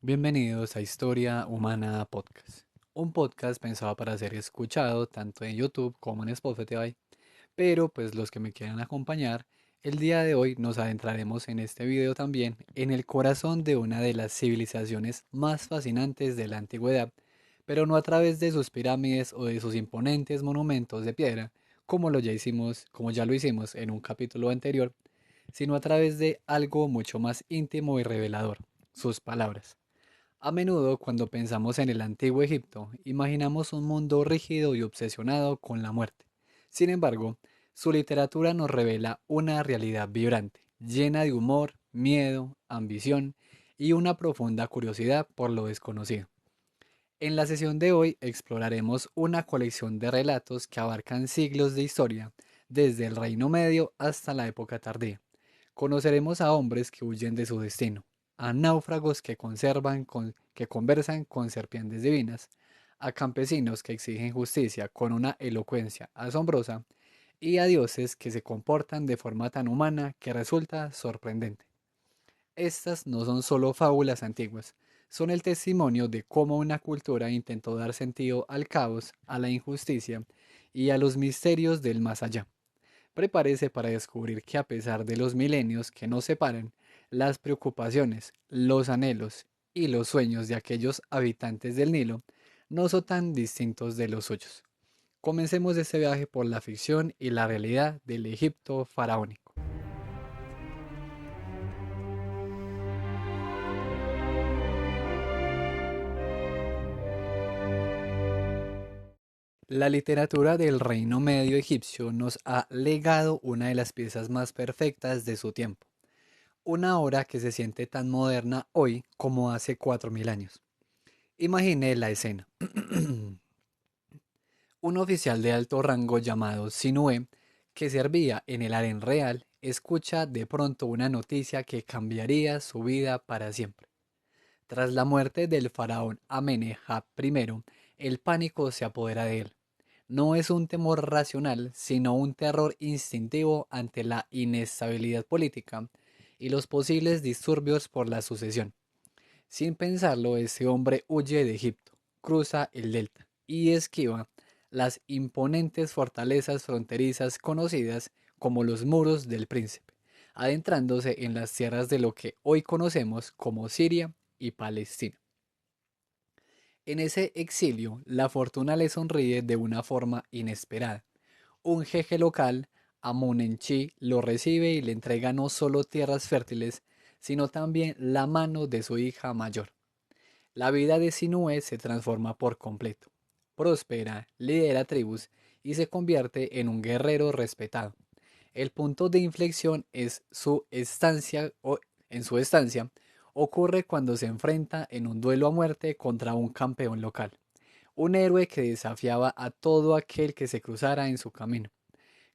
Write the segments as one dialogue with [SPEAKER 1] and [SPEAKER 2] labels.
[SPEAKER 1] Bienvenidos a Historia Humana Podcast, un podcast pensado para ser escuchado tanto en YouTube como en Spotify, pero pues los que me quieran acompañar, el día de hoy nos adentraremos en este video también en el corazón de una de las civilizaciones más fascinantes de la antigüedad, pero no a través de sus pirámides o de sus imponentes monumentos de piedra, como ya lo hicimos en un capítulo anterior, sino a través de algo mucho más íntimo y revelador, sus palabras. A menudo, cuando pensamos en el antiguo Egipto, imaginamos un mundo rígido y obsesionado con la muerte. Sin embargo, su literatura nos revela una realidad vibrante, llena de humor, miedo, ambición y una profunda curiosidad por lo desconocido. En la sesión de hoy exploraremos una colección de relatos que abarcan siglos de historia, desde el Reino Medio hasta la época tardía. Conoceremos a hombres que huyen de su destino, a náufragos que conversan con serpientes divinas, a campesinos que exigen justicia con una elocuencia asombrosa y a dioses que se comportan de forma tan humana que resulta sorprendente. Estas no son solo fábulas antiguas, son el testimonio de cómo una cultura intentó dar sentido al caos, a la injusticia y a los misterios del más allá. Prepárese para descubrir que a pesar de los milenios que nos separan, las preocupaciones, los anhelos y los sueños de aquellos habitantes del Nilo no son tan distintos de los suyos. Comencemos este viaje por la ficción y la realidad del Egipto faraónico. La literatura del Reino Medio egipcio nos ha legado una de las piezas más perfectas de su tiempo, una obra que se siente tan moderna hoy como hace 4000 años. Imagine la escena. Un oficial de alto rango llamado Sinue, que servía en el harén real, escucha de pronto una noticia que cambiaría su vida para siempre. Tras la muerte del faraón Amenhotep I, el pánico se apodera de él. No es un temor racional, sino un terror instintivo ante la inestabilidad política y los posibles disturbios por la sucesión. Sin pensarlo, ese hombre huye de Egipto, cruza el delta y esquiva las imponentes fortalezas fronterizas conocidas como los muros del príncipe, adentrándose en las tierras de lo que hoy conocemos como Siria y Palestina. En ese exilio, la fortuna le sonríe de una forma inesperada. Un jeque local, Amunenchi, lo recibe y le entrega no solo tierras fértiles, sino también la mano de su hija mayor. La vida de Sinue se transforma por completo. Prospera, lidera tribus y se convierte en un guerrero respetado. El punto de inflexión es en su estancia ocurre cuando se enfrenta en un duelo a muerte contra un campeón local, un héroe que desafiaba a todo aquel que se cruzara en su camino.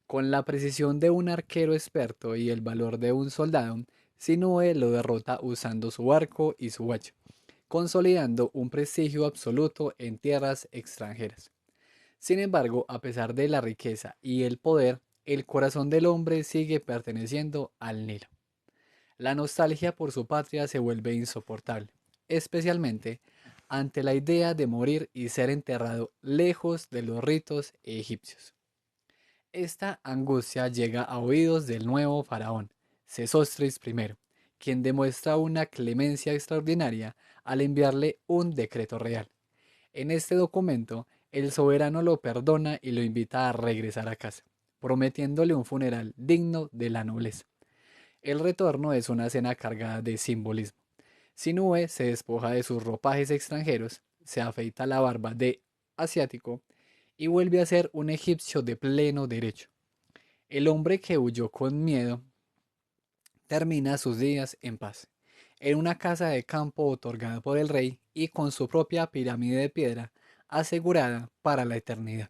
[SPEAKER 1] Con la precisión de un arquero experto y el valor de un soldado, Sinue lo derrota usando su arco y su hacha, consolidando un prestigio absoluto en tierras extranjeras. Sin embargo, a pesar de la riqueza y el poder, el corazón del hombre sigue perteneciendo al Nilo. La nostalgia por su patria se vuelve insoportable, especialmente ante la idea de morir y ser enterrado lejos de los ritos egipcios. Esta angustia llega a oídos del nuevo faraón, Sesostris I, quien demuestra una clemencia extraordinaria al enviarle un decreto real. En este documento, el soberano lo perdona y lo invita a regresar a casa, prometiéndole un funeral digno de la nobleza. El retorno es una cena cargada de simbolismo. Sinue se despoja de sus ropajes extranjeros, se afeita la barba de asiático y vuelve a ser un egipcio de pleno derecho. El hombre que huyó con miedo termina sus días en paz, en una casa de campo otorgada por el rey y con su propia pirámide de piedra asegurada para la eternidad.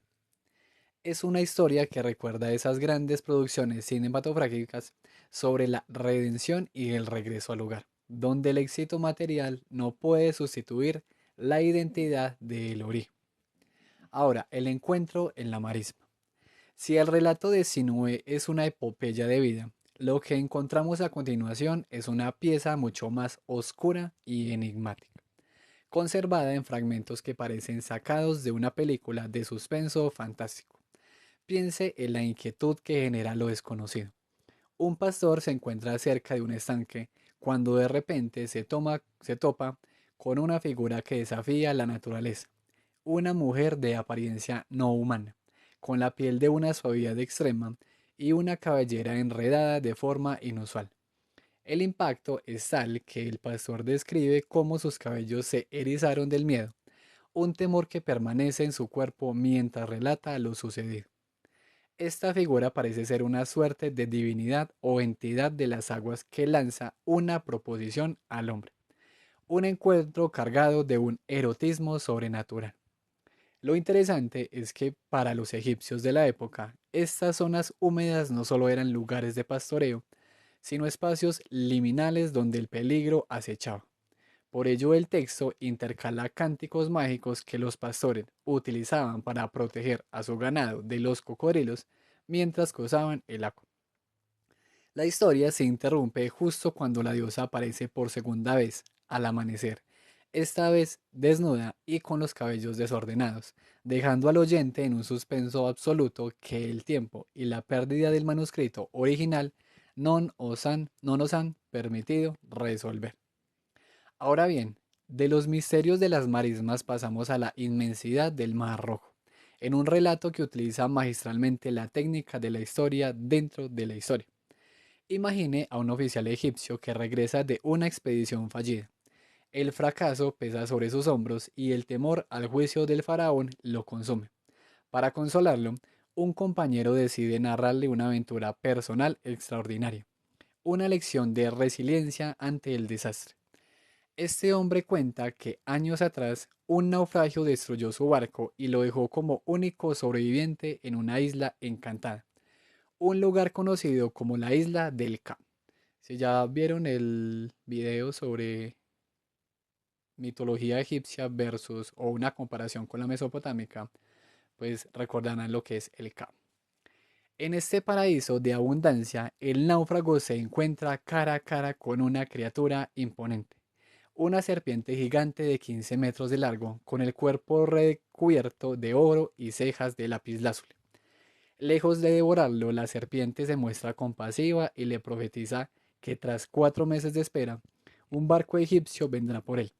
[SPEAKER 1] Es una historia que recuerda esas grandes producciones cinematográficas sobre la redención y el regreso al hogar, donde el éxito material no puede sustituir la identidad del origen. Ahora, el encuentro en la marisma. Si el relato de Sinue es una epopeya de vida, lo que encontramos a continuación es una pieza mucho más oscura y enigmática. conservada en fragmentos que parecen sacados de una película de suspenso fantástico. Piense en la inquietud que genera lo desconocido. Un pastor se encuentra cerca de un estanque cuando de repente se topa con una figura que desafía la naturaleza. Una mujer de apariencia no humana, con la piel de una suavidad extrema y una cabellera enredada de forma inusual. El impacto es tal que el pastor describe cómo sus cabellos se erizaron del miedo, un temor que permanece en su cuerpo mientras relata lo sucedido. Esta figura parece ser una suerte de divinidad o entidad de las aguas que lanza una proposición al hombre, un encuentro cargado de un erotismo sobrenatural. Lo interesante es que para los egipcios de la época, estas zonas húmedas no solo eran lugares de pastoreo, sino espacios liminales donde el peligro acechaba. Por ello el texto intercala cánticos mágicos que los pastores utilizaban para proteger a su ganado de los cocodrilos mientras cruzaban el lago. La historia se interrumpe justo cuando la diosa aparece por segunda vez, al amanecer, esta vez desnuda y con los cabellos desordenados, dejando al oyente en un suspenso absoluto que el tiempo y la pérdida del manuscrito original no nos han permitido resolver. Ahora bien, de los misterios de las marismas pasamos a la inmensidad del Mar Rojo, en un relato que utiliza magistralmente la técnica de la historia dentro de la historia. Imagine a un oficial egipcio que regresa de una expedición fallida. El fracaso pesa sobre sus hombros y el temor al juicio del faraón lo consume. Para consolarlo, un compañero decide narrarle una aventura personal extraordinaria, una lección de resiliencia ante el desastre. Este hombre cuenta que años atrás un naufragio destruyó su barco y lo dejó como único sobreviviente en una isla encantada, un lugar conocido como la isla del Ka. Si ya vieron el video sobre mitología egipcia versus o una comparación con la mesopotámica, pues recordarán lo que es el Ka. En este paraíso de abundancia, el náufrago se encuentra cara a cara con una criatura imponente, una serpiente gigante de 15 metros de largo, con el cuerpo recubierto de oro y cejas de lapislázuli. Lejos de devorarlo, la serpiente se muestra compasiva y le profetiza que tras 4 meses de espera, un barco egipcio vendrá por él.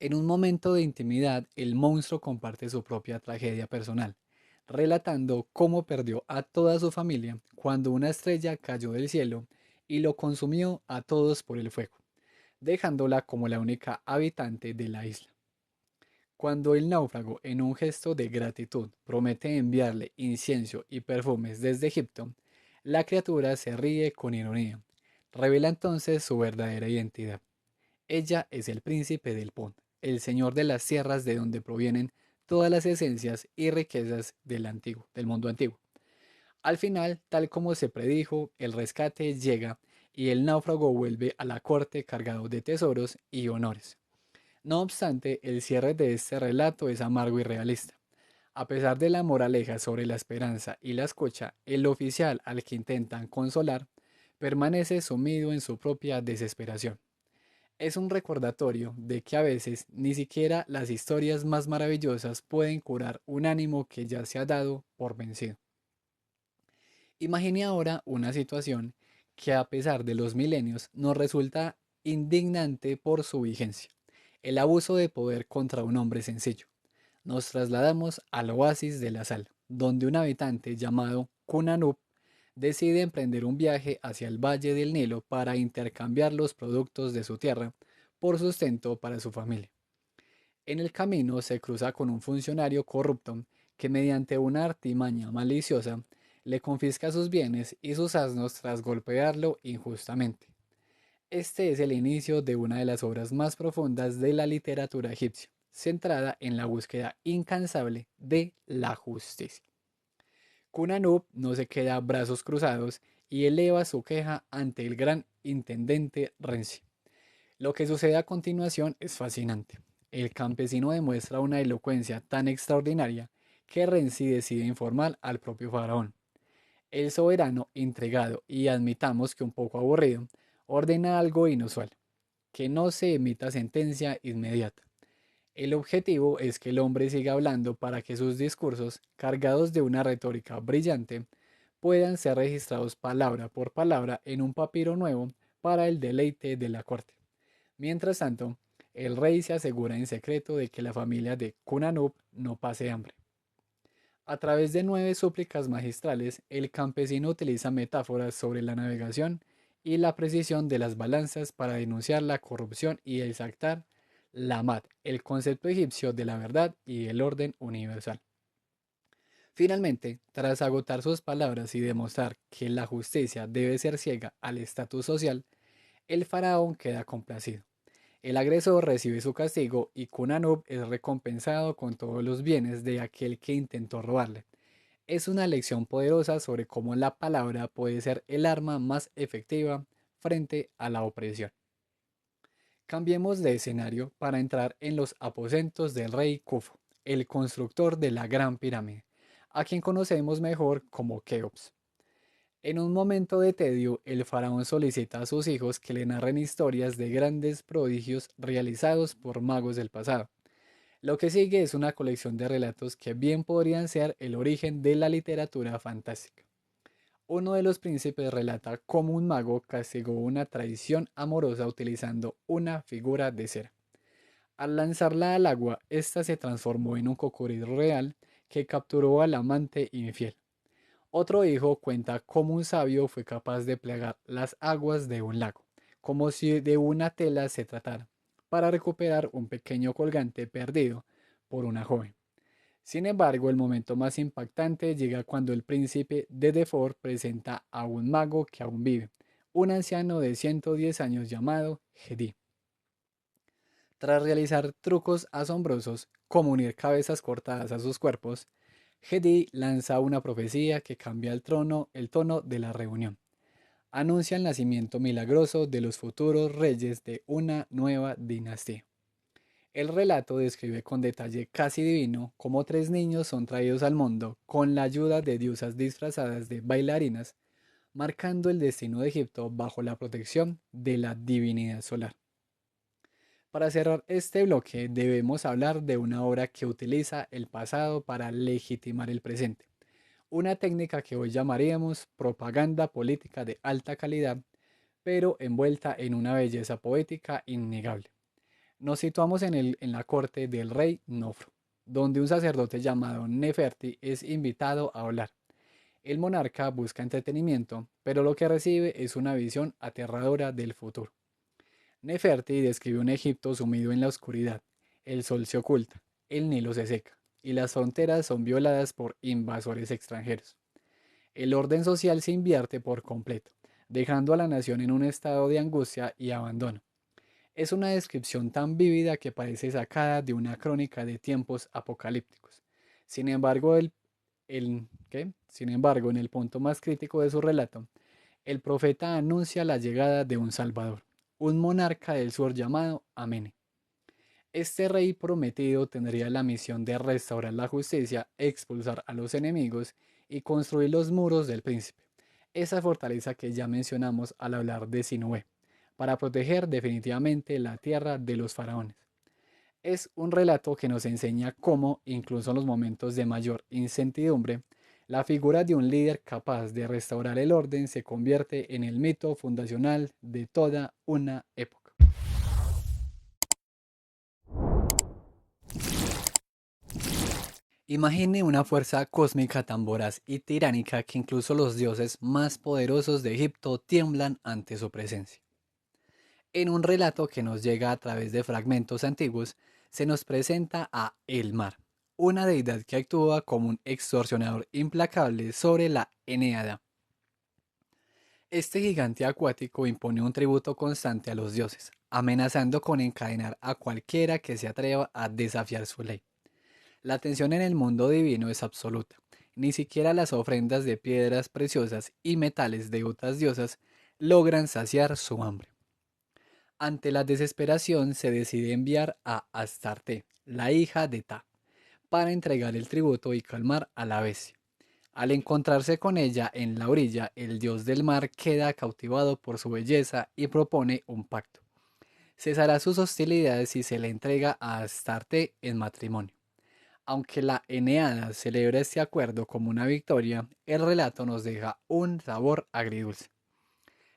[SPEAKER 1] En un momento de intimidad, el monstruo comparte su propia tragedia personal, relatando cómo perdió a toda su familia cuando una estrella cayó del cielo y lo consumió a todos por el fuego, dejándola como la única habitante de la isla. Cuando el náufrago, en un gesto de gratitud, promete enviarle incienso y perfumes desde Egipto, la criatura se ríe con ironía. Revela entonces su verdadera identidad. Ella es el príncipe del Pont, el señor de las tierras de donde provienen todas las esencias y riquezas del mundo antiguo. Al final, tal como se predijo, el rescate llega y el náufrago vuelve a la corte cargado de tesoros y honores. No obstante, el cierre de este relato es amargo y realista. A pesar de la moraleja sobre la esperanza y la escucha, el oficial al que intentan consolar permanece sumido en su propia desesperación. Es un recordatorio de que a veces ni siquiera las historias más maravillosas pueden curar un ánimo que ya se ha dado por vencido. Imagine ahora una situación que a pesar de los milenios nos resulta indignante por su vigencia: el abuso de poder contra un hombre sencillo. Nos trasladamos al oasis de la sal, donde un habitante llamado Kunanub decide emprender un viaje hacia el valle del Nilo para intercambiar los productos de su tierra por sustento para su familia. En el camino se cruza con un funcionario corrupto que, mediante una artimaña maliciosa, le confisca sus bienes y sus asnos tras golpearlo injustamente. Este es el inicio de una de las obras más profundas de la literatura egipcia, centrada en la búsqueda incansable de la justicia. Kunanub no se queda a brazos cruzados y eleva su queja ante el gran intendente Renzi. Lo que sucede a continuación es fascinante. El campesino demuestra una elocuencia tan extraordinaria que Renzi decide informar al propio faraón. El soberano, intrigado y admitamos que un poco aburrido, ordena algo inusual: que no se emita sentencia inmediata. El objetivo es que el hombre siga hablando para que sus discursos, cargados de una retórica brillante, puedan ser registrados palabra por palabra en un papiro nuevo para el deleite de la corte. Mientras tanto, el rey se asegura en secreto de que la familia de Cunanub no pase hambre. A través de 9 súplicas magistrales, el campesino utiliza metáforas sobre la navegación y la precisión de las balanzas para denunciar la corrupción y exaltar la mat, el concepto egipcio de la verdad y el orden universal. Finalmente, tras agotar sus palabras y demostrar que la justicia debe ser ciega al estatus social, el faraón queda complacido. El agresor recibe su castigo y Kunanub es recompensado con todos los bienes de aquel que intentó robarle. Es una lección poderosa sobre cómo la palabra puede ser el arma más efectiva frente a la opresión. Cambiemos de escenario para entrar en los aposentos del rey Khufu, el constructor de la Gran Pirámide, a quien conocemos mejor como Keops. En un momento de tedio, el faraón solicita a sus hijos que le narren historias de grandes prodigios realizados por magos del pasado. Lo que sigue es una colección de relatos que bien podrían ser el origen de la literatura fantástica. Uno de los príncipes relata cómo un mago castigó una traición amorosa utilizando una figura de cera. Al lanzarla al agua, ésta se transformó en un cocodrilo real que capturó al amante infiel. Otro hijo cuenta cómo un sabio fue capaz de plegar las aguas de un lago, como si de una tela se tratara, para recuperar un pequeño colgante perdido por una joven. Sin embargo, el momento más impactante llega cuando el príncipe de Defort presenta a un mago que aún vive, un anciano de 110 años llamado Hedi. Tras realizar trucos asombrosos, como unir cabezas cortadas a sus cuerpos, Hedi lanza una profecía que cambia el tono de la reunión. Anuncia el nacimiento milagroso de los futuros reyes de una nueva dinastía. El relato describe con detalle casi divino cómo 3 niños son traídos al mundo con la ayuda de diosas disfrazadas de bailarinas, marcando el destino de Egipto bajo la protección de la divinidad solar. Para cerrar este bloque debemos hablar de una obra que utiliza el pasado para legitimar el presente, una técnica que hoy llamaríamos propaganda política de alta calidad, pero envuelta en una belleza poética innegable. Nos situamos en la corte del rey Nofro, donde un sacerdote llamado Neferti es invitado a hablar. El monarca busca entretenimiento, pero lo que recibe es una visión aterradora del futuro. Neferti describe un Egipto sumido en la oscuridad. El sol se oculta, el Nilo se seca y las fronteras son violadas por invasores extranjeros. El orden social se invierte por completo, dejando a la nación en un estado de angustia y abandono. Es una descripción tan vívida que parece sacada de una crónica de tiempos apocalípticos. Sin embargo, Sin embargo, en el punto más crítico de su relato, el profeta anuncia la llegada de un Salvador, un monarca del sur llamado Amene. Este rey prometido tendría la misión de restaurar la justicia, expulsar a los enemigos y construir los muros del príncipe, esa fortaleza que ya mencionamos al hablar de Sinué, para proteger definitivamente la tierra de los faraones. Es un relato que nos enseña cómo, incluso en los momentos de mayor incertidumbre, la figura de un líder capaz de restaurar el orden se convierte en el mito fundacional de toda una época. Imagine una fuerza cósmica tan voraz y tiránica que incluso los dioses más poderosos de Egipto tiemblan ante su presencia. En un relato que nos llega a través de fragmentos antiguos, se nos presenta a El Mar, una deidad que actúa como un extorsionador implacable sobre la Eneada. Este gigante acuático impone un tributo constante a los dioses, amenazando con encadenar a cualquiera que se atreva a desafiar su ley. La tensión en el mundo divino es absoluta. Ni siquiera las ofrendas de piedras preciosas y metales de otras diosas logran saciar su hambre. Ante la desesperación se decide enviar a Astarte, la hija de Ta, para entregar el tributo y calmar a la bestia. Al encontrarse con ella en la orilla, el dios del mar queda cautivado por su belleza y propone un pacto. Cesará sus hostilidades si se le entrega a Astarte en matrimonio. Aunque la Eneada celebra este acuerdo como una victoria, el relato nos deja un sabor agridulce.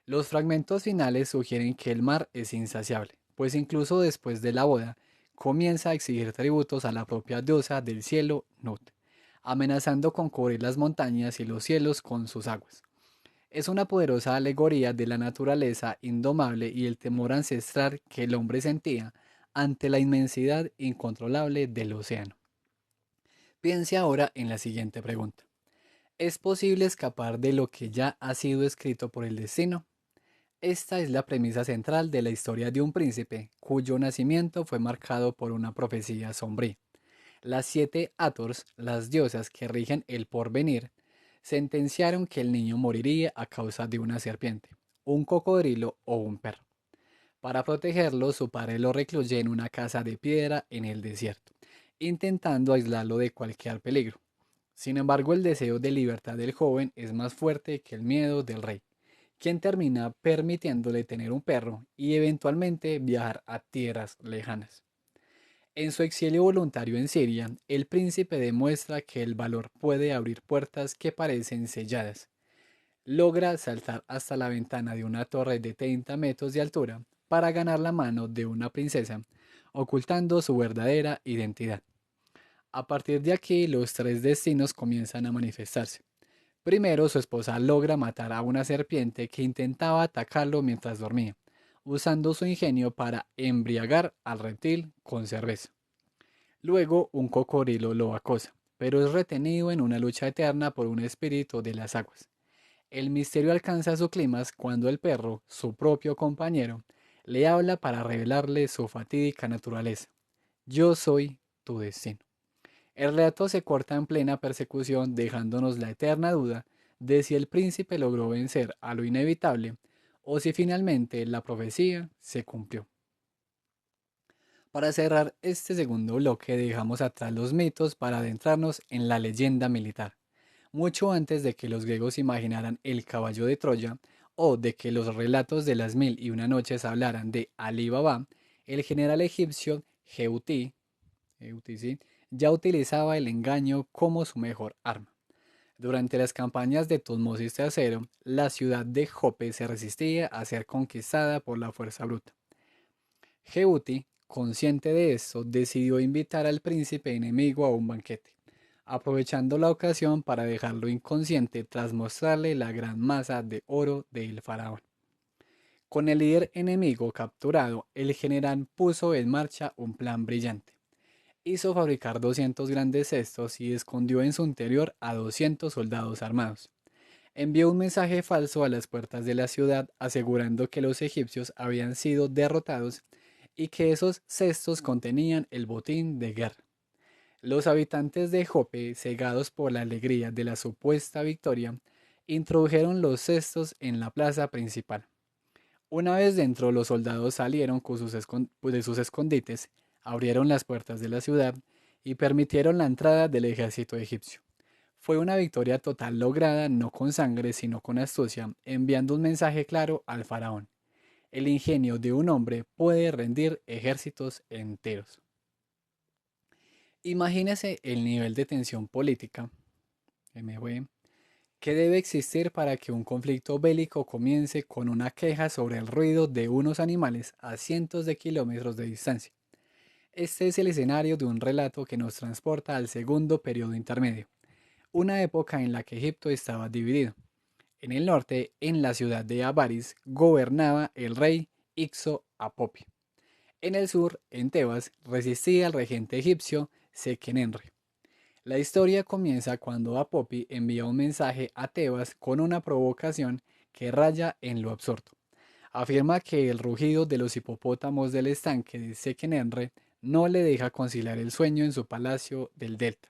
[SPEAKER 1] Los fragmentos finales sugieren que el mar es insaciable, pues incluso después de la boda, comienza a exigir tributos a la propia diosa del cielo, Nut, amenazando con cubrir las montañas y los cielos con sus aguas. Es una poderosa alegoría de la naturaleza indomable y el temor ancestral que el hombre sentía ante la inmensidad incontrolable del océano. Piense ahora en la siguiente pregunta. ¿Es posible escapar de lo que ya ha sido escrito por el destino? Esta es la premisa central de la historia de un príncipe cuyo nacimiento fue marcado por una profecía sombría. Las 7 Hathors, las diosas que rigen el porvenir, sentenciaron que el niño moriría a causa de una serpiente, un cocodrilo o un perro. Para protegerlo, su padre lo recluyó en una casa de piedra en el desierto, intentando aislarlo de cualquier peligro. Sin embargo, el deseo de libertad del joven es más fuerte que el miedo del rey, quien termina permitiéndole tener un perro y eventualmente viajar a tierras lejanas. En su exilio voluntario en Siria, el príncipe demuestra que el valor puede abrir puertas que parecen selladas. Logra saltar hasta la ventana de una torre de 30 metros de altura para ganar la mano de una princesa, ocultando su verdadera identidad. A partir de aquí, los tres destinos comienzan a manifestarse. Primero, su esposa logra matar a una serpiente que intentaba atacarlo mientras dormía, usando su ingenio para embriagar al reptil con cerveza. Luego, un cocodrilo lo acosa, pero es retenido en una lucha eterna por un espíritu de las aguas. El misterio alcanza su clímax cuando el perro, su propio compañero, le habla para revelarle su fatídica naturaleza. Yo soy tu destino. El relato se corta en plena persecución, dejándonos la eterna duda de si el príncipe logró vencer a lo inevitable o si finalmente la profecía se cumplió. Para cerrar este segundo bloque dejamos atrás los mitos para adentrarnos en la leyenda militar. Mucho antes de que los griegos imaginaran el caballo de Troya o de que los relatos de las mil y una noches hablaran de Alí Baba, el general egipcio Geuti, ¿sí?, ya utilizaba el engaño como su mejor arma. Durante las campañas de Tutmosis III, la ciudad de Jope se resistía a ser conquistada por la fuerza bruta. Geuti, consciente de esto, decidió invitar al príncipe enemigo a un banquete, aprovechando la ocasión para dejarlo inconsciente tras mostrarle la gran masa de oro del faraón. Con el líder enemigo capturado, el general puso en marcha un plan brillante. Hizo fabricar 200 grandes cestos y escondió en su interior a 200 soldados armados. Envió un mensaje falso a las puertas de la ciudad asegurando que los egipcios habían sido derrotados y que esos cestos contenían el botín de guerra. Los habitantes de Jope, cegados por la alegría de la supuesta victoria, introdujeron los cestos en la plaza principal. Una vez dentro, los soldados salieron de sus escondites, abrieron las puertas de la ciudad y permitieron la entrada del ejército egipcio. Fue una victoria total lograda no con sangre, sino con astucia, enviando un mensaje claro al faraón. El ingenio de un hombre puede rendir ejércitos enteros. Imagínese el nivel de tensión política que debe existir para que un conflicto bélico comience con una queja sobre el ruido de unos animales a cientos de kilómetros de distancia. Este es el escenario de un relato que nos transporta al segundo periodo intermedio, una época en la que Egipto estaba dividido. En el norte, en la ciudad de Avaris, gobernaba el rey Ixo-Apopi. En el sur, en Tebas, resistía el regente egipcio Seqenenre. La historia comienza cuando Apopi envía un mensaje a Tebas con una provocación que raya en lo absurdo. Afirma que el rugido de los hipopótamos del estanque de Seqenenre no le deja conciliar el sueño en su palacio del delta.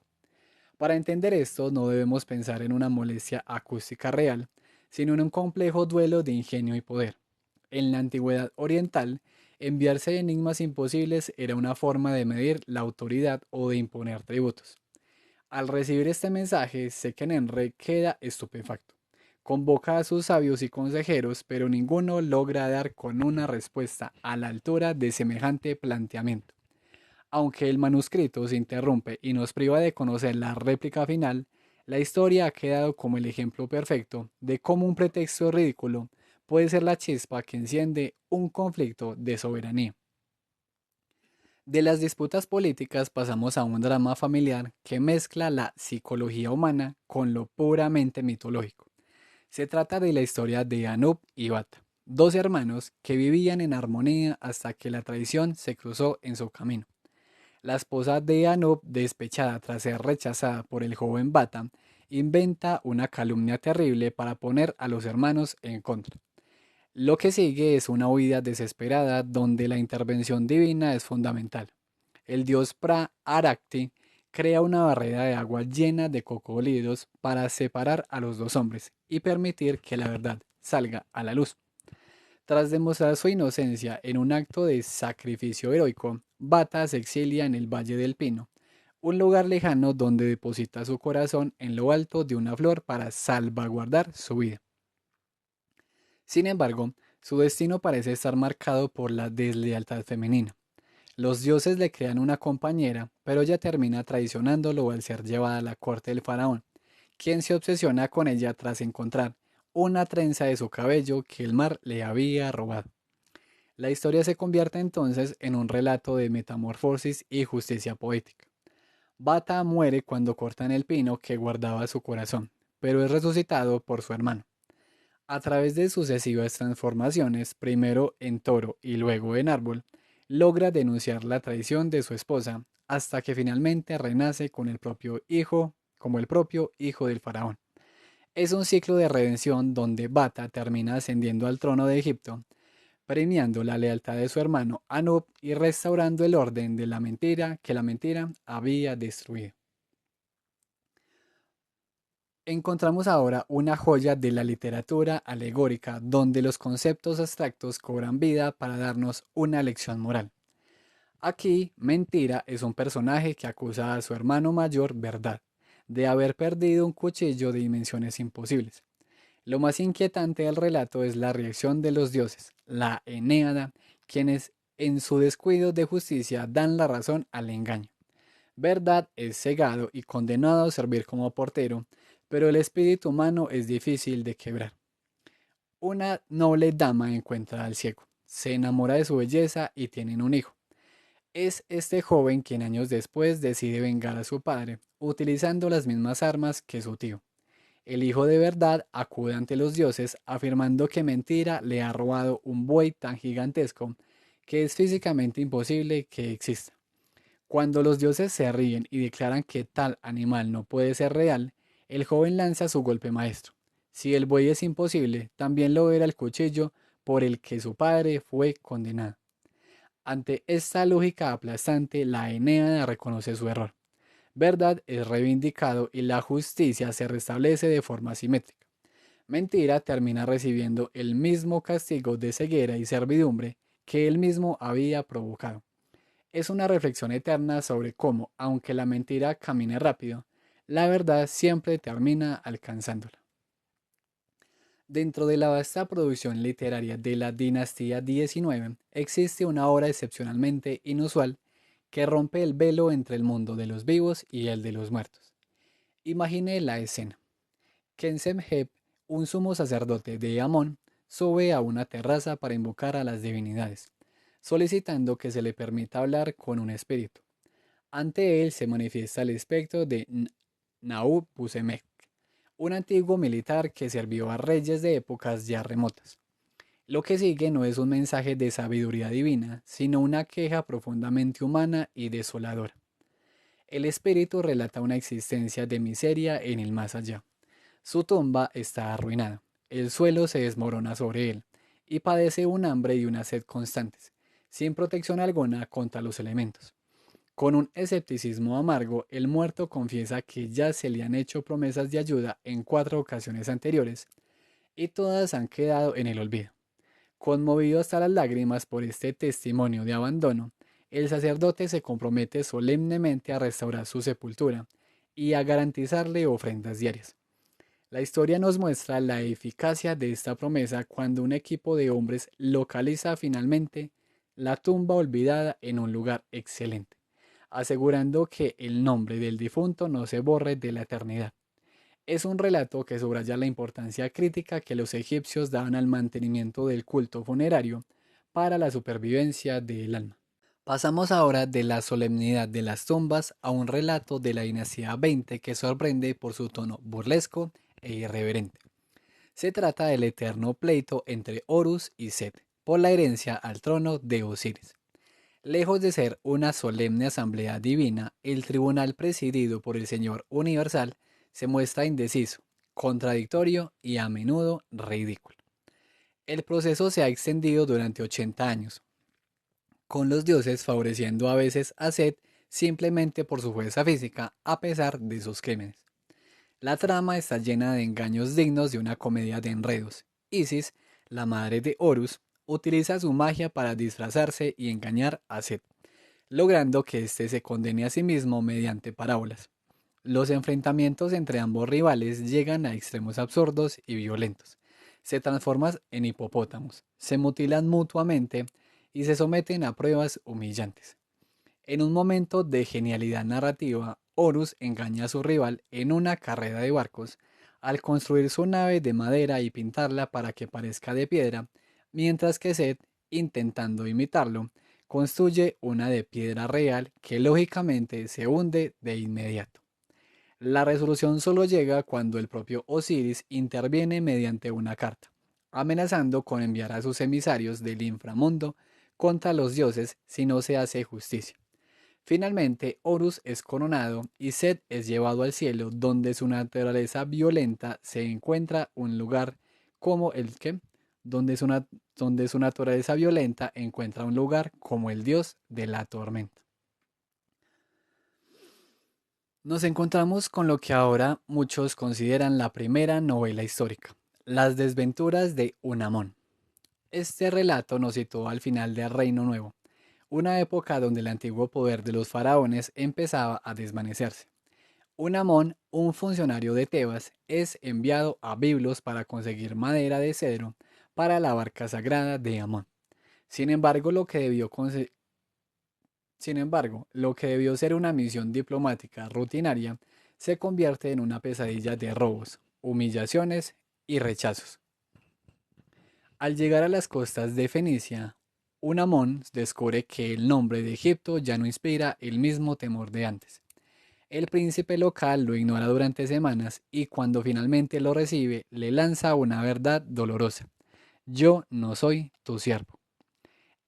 [SPEAKER 1] Para entender esto no debemos pensar en una molestia acústica real, sino en un complejo duelo de ingenio y poder. En la antigüedad oriental, enviarse enigmas imposibles era una forma de medir la autoridad o de imponer tributos. Al recibir este mensaje, Seqenenre queda estupefacto. Convoca a sus sabios y consejeros, pero ninguno logra dar con una respuesta a la altura de semejante planteamiento. Aunque el manuscrito se interrumpe y nos priva de conocer la réplica final, la historia ha quedado como el ejemplo perfecto de cómo un pretexto ridículo puede ser la chispa que enciende un conflicto de soberanía. De las disputas políticas pasamos a un drama familiar que mezcla la psicología humana con lo puramente mitológico. Se trata de la historia de Anup y Bata, dos hermanos que vivían en armonía hasta que la traición se cruzó en su camino. La esposa de Anup, despechada tras ser rechazada por el joven Bata, inventa una calumnia terrible para poner a los hermanos en contra. Lo que sigue es una huida desesperada donde la intervención divina es fundamental. El dios Pra-Arakti crea una barrera de agua llena de cocodrilos para separar a los dos hombres y permitir que la verdad salga a la luz. Tras demostrar su inocencia en un acto de sacrificio heroico, Bata se exilia en el Valle del Pino, un lugar lejano donde deposita su corazón en lo alto de una flor para salvaguardar su vida. Sin embargo, su destino parece estar marcado por la deslealtad femenina. Los dioses le crean una compañera, pero ella termina traicionándolo al ser llevada a la corte del faraón, quien se obsesiona con ella tras encontrar una trenza de su cabello que el mar le había robado. La historia se convierte entonces en un relato de metamorfosis y justicia poética. Bata muere cuando cortan el pino que guardaba su corazón, pero es resucitado por su hermano. A través de sucesivas transformaciones, primero en toro y luego en árbol, logra denunciar la traición de su esposa hasta que finalmente renace con el propio hijo, como el propio hijo del faraón. Es un ciclo de redención donde Bata termina ascendiendo al trono de Egipto, premiando la lealtad de su hermano Anub y restaurando el orden de la mentira que la mentira había destruido. Encontramos ahora una joya de la literatura alegórica donde los conceptos abstractos cobran vida para darnos una lección moral. Aquí, Mentira es un personaje que acusa a su hermano mayor, Verdad, de haber perdido un cuchillo de dimensiones imposibles. Lo más inquietante del relato es la reacción de los dioses, la Enéada, quienes en su descuido de justicia dan la razón al engaño. Verdad es cegado y condenado a servir como portero, pero el espíritu humano es difícil de quebrar. Una noble dama encuentra al ciego, se enamora de su belleza y tienen un hijo. Es este joven quien años después decide vengar a su padre, utilizando las mismas armas que su tío. El hijo de Verdad acude ante los dioses afirmando que Mentira le ha robado un buey tan gigantesco que es físicamente imposible que exista. Cuando los dioses se ríen y declaran que tal animal no puede ser real, el joven lanza su golpe maestro. Si el buey es imposible, también lo era el cuchillo por el que su padre fue condenado. Ante esta lógica aplastante, la Enéada reconoce su error. Verdad es reivindicado y la justicia se restablece de forma simétrica. Mentira termina recibiendo el mismo castigo de ceguera y servidumbre que él mismo había provocado. Es una reflexión eterna sobre cómo, aunque la mentira camine rápido, la verdad siempre termina alcanzándola. Dentro de la vasta producción literaria de la dinastía XIX, existe una obra excepcionalmente inusual que rompe el velo entre el mundo de los vivos y el de los muertos. Imagine la escena. Kensemheb, un sumo sacerdote de Amón, sube a una terraza para invocar a las divinidades, solicitando que se le permita hablar con un espíritu. Ante él se manifiesta el espectro de Naupusemec, un antiguo militar que sirvió a reyes de épocas ya remotas. Lo que sigue no es un mensaje de sabiduría divina, sino una queja profundamente humana y desoladora. El espíritu relata una existencia de miseria en el más allá. Su tumba está arruinada, el suelo se desmorona sobre él, y padece un hambre y una sed constantes, sin protección alguna contra los elementos. Con un escepticismo amargo, el muerto confiesa que ya se le han hecho promesas de ayuda en 4 ocasiones anteriores, y todas han quedado en el olvido. Conmovido hasta las lágrimas por este testimonio de abandono, el sacerdote se compromete solemnemente a restaurar su sepultura y a garantizarle ofrendas diarias. La historia nos muestra la eficacia de esta promesa cuando un equipo de hombres localiza finalmente la tumba olvidada en un lugar excelente, asegurando que el nombre del difunto no se borre de la eternidad. Es un relato que subraya la importancia crítica que los egipcios daban al mantenimiento del culto funerario para la supervivencia del alma. Pasamos ahora de la solemnidad de las tumbas a un relato de la dinastía 20 que sorprende por su tono burlesco e irreverente. Se trata del eterno pleito entre Horus y Set por la herencia al trono de Osiris. Lejos de ser una solemne asamblea divina, el tribunal presidido por el Señor Universal se muestra indeciso, contradictorio y a menudo ridículo. El proceso se ha extendido durante 80 años, con los dioses favoreciendo a veces a Set simplemente por su fuerza física a pesar de sus crímenes. La trama está llena de engaños dignos de una comedia de enredos. Isis, la madre de Horus, utiliza su magia para disfrazarse y engañar a Set, logrando que éste se condene a sí mismo mediante parábolas. Los enfrentamientos entre ambos rivales llegan a extremos absurdos y violentos. Se transforman en hipopótamos, se mutilan mutuamente y se someten a pruebas humillantes. En un momento de genialidad narrativa, Horus engaña a su rival en una carrera de barcos al construir su nave de madera y pintarla para que parezca de piedra, mientras que Set, intentando imitarlo, construye una de piedra real que lógicamente se hunde de inmediato. La resolución solo llega cuando el propio Osiris interviene mediante una carta, amenazando con enviar a sus emisarios del inframundo contra los dioses si no se hace justicia. Finalmente, Horus es coronado y Set es llevado al cielo, donde su naturaleza violenta se encuentra un lugar como el que, donde donde su naturaleza violenta encuentra un lugar como el dios de la tormenta. Nos encontramos con lo que ahora muchos consideran la primera novela histórica, Las desventuras de Unamón. Este relato nos situó al final del Reino Nuevo, una época donde el antiguo poder de los faraones empezaba a desvanecerse. Unamón, un funcionario de Tebas, es enviado a Biblos para conseguir madera de cedro para la barca sagrada de Amón. Sin embargo, lo que debió ser una misión diplomática rutinaria se convierte en una pesadilla de robos, humillaciones y rechazos. Al llegar a las costas de Fenicia, Unamón descubre que el nombre de Egipto ya no inspira el mismo temor de antes. El príncipe local lo ignora durante semanas y cuando finalmente lo recibe le lanza una verdad dolorosa. Yo no soy tu siervo.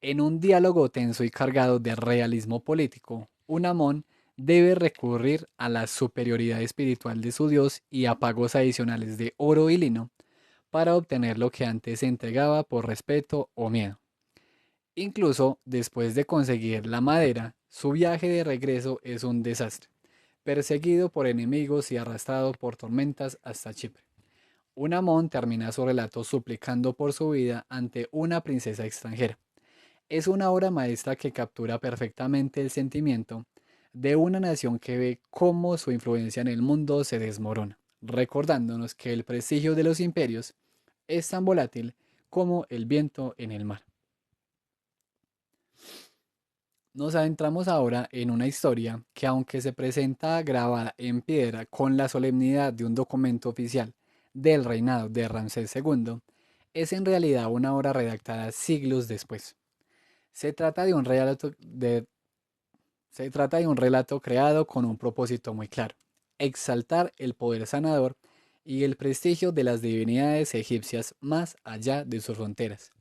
[SPEAKER 1] En un diálogo tenso y cargado de realismo político, Unamón debe recurrir a la superioridad espiritual de su dios y a pagos adicionales de oro y lino para obtener lo que antes se entregaba por respeto o miedo. Incluso después de conseguir la madera, su viaje de regreso es un desastre, perseguido por enemigos y arrastrado por tormentas hasta Chipre. Unamón termina su relato suplicando por su vida ante una princesa extranjera. Es una obra maestra que captura perfectamente el sentimiento de una nación que ve cómo su influencia en el mundo se desmorona, recordándonos que el prestigio de los imperios es tan volátil como el viento en el mar. Nos adentramos ahora en una historia que, aunque se presenta grabada en piedra con la solemnidad de un documento oficial del reinado de Ramsés II, es en realidad una obra redactada siglos después. Se trata de un relato, se trata de un relato creado con un propósito muy claro: exaltar el poder sanador y el prestigio de las divinidades egipcias más allá de sus fronteras.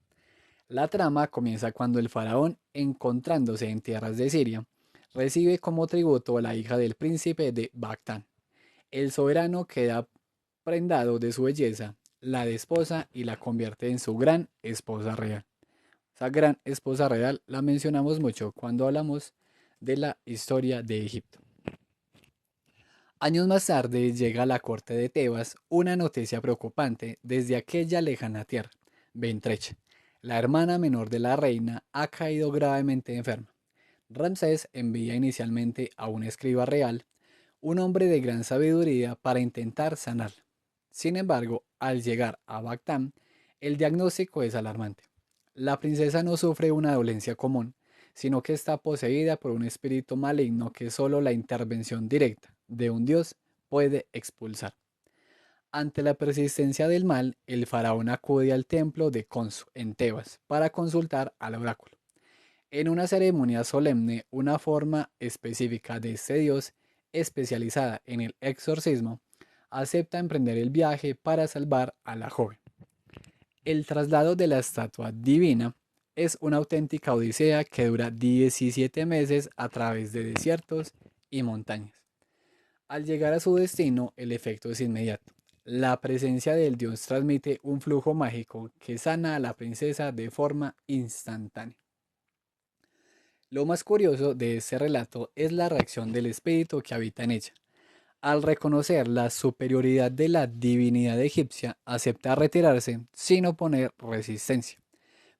[SPEAKER 1] La trama comienza cuando el faraón, encontrándose en tierras de Siria, recibe como tributo a la hija del príncipe de Bagdad. El soberano queda prendado de su belleza, la desposa y la convierte en su gran esposa real. Esa gran esposa real la mencionamos mucho cuando hablamos de la historia de Egipto. Años más tarde llega a la corte de Tebas una noticia preocupante desde aquella lejana tierra: Ventrecha, la hermana menor de la reina, ha caído gravemente enferma. Ramsés envía inicialmente a un escriba real, un hombre de gran sabiduría, para intentar sanarla. Sin embargo, al llegar a Bagdad, el diagnóstico es alarmante. La princesa no sufre una dolencia común, sino que está poseída por un espíritu maligno que solo la intervención directa de un dios puede expulsar. Ante la persistencia del mal, el faraón acude al templo de Khonsu en Tebas para consultar al oráculo. En una ceremonia solemne, una forma específica de este dios, especializada en el exorcismo, acepta emprender el viaje para salvar a la joven. El traslado de la estatua divina es una auténtica odisea que dura 17 meses a través de desiertos y montañas. Al llegar a su destino, el efecto es inmediato. La presencia del dios transmite un flujo mágico que sana a la princesa de forma instantánea. Lo más curioso de este relato es la reacción del espíritu que habita en ella. Al reconocer la superioridad de la divinidad egipcia, acepta retirarse sin oponer resistencia,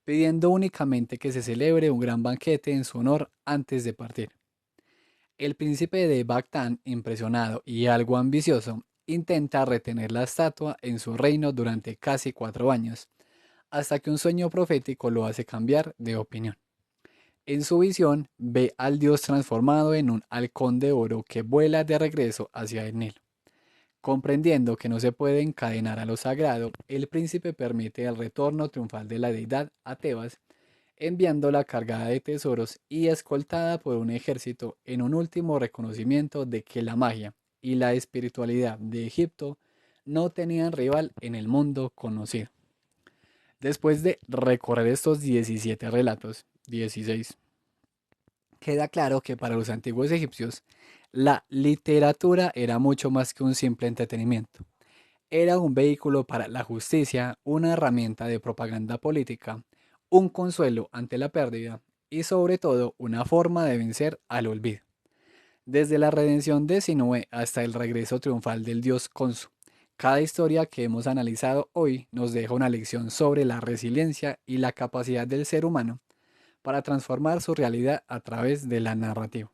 [SPEAKER 1] pidiendo únicamente que se celebre un gran banquete en su honor antes de partir. El príncipe de Bagdad, impresionado y algo ambicioso, intenta retener la estatua en su reino durante casi 4 años, hasta que un sueño profético lo hace cambiar de opinión. En su visión, ve al dios transformado en un halcón de oro que vuela de regreso hacia el Nilo. Comprendiendo que no se puede encadenar a lo sagrado, el príncipe permite el retorno triunfal de la deidad a Tebas, enviándola cargada de tesoros y escoltada por un ejército en un último reconocimiento de que la magia y la espiritualidad de Egipto no tenían rival en el mundo conocido. Después de recorrer estos 17 relatos, 16, queda claro que para los antiguos egipcios la literatura era mucho más que un simple entretenimiento. Era un vehículo para la justicia, una herramienta de propaganda política, un consuelo ante la pérdida y sobre todo una forma de vencer al olvido. Desde la redención de Sinué hasta el regreso triunfal del dios Khonsu, cada historia que hemos analizado hoy nos deja una lección sobre la resiliencia y la capacidad del ser humano para transformar su realidad a través de la narrativa.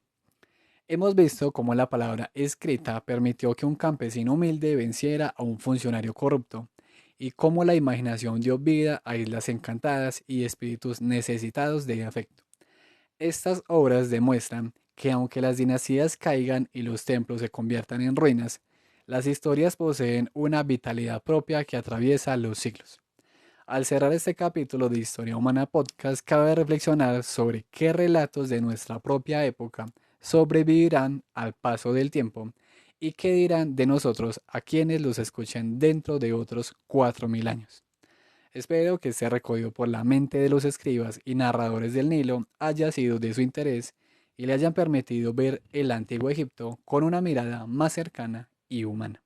[SPEAKER 1] Hemos visto cómo la palabra escrita permitió que un campesino humilde venciera a un funcionario corrupto, y cómo la imaginación dio vida a islas encantadas y espíritus necesitados de afecto. Estas obras demuestran que aunque las dinastías caigan y los templos se conviertan en ruinas, las historias poseen una vitalidad propia que atraviesa los siglos. Al cerrar este capítulo de Historia Humana Podcast, cabe reflexionar sobre qué relatos de nuestra propia época sobrevivirán al paso del tiempo y qué dirán de nosotros a quienes los escuchen dentro de otros 4000 años. Espero que este recorrido por la mente de los escribas y narradores del Nilo haya sido de su interés y le hayan permitido ver el antiguo Egipto con una mirada más cercana y humana.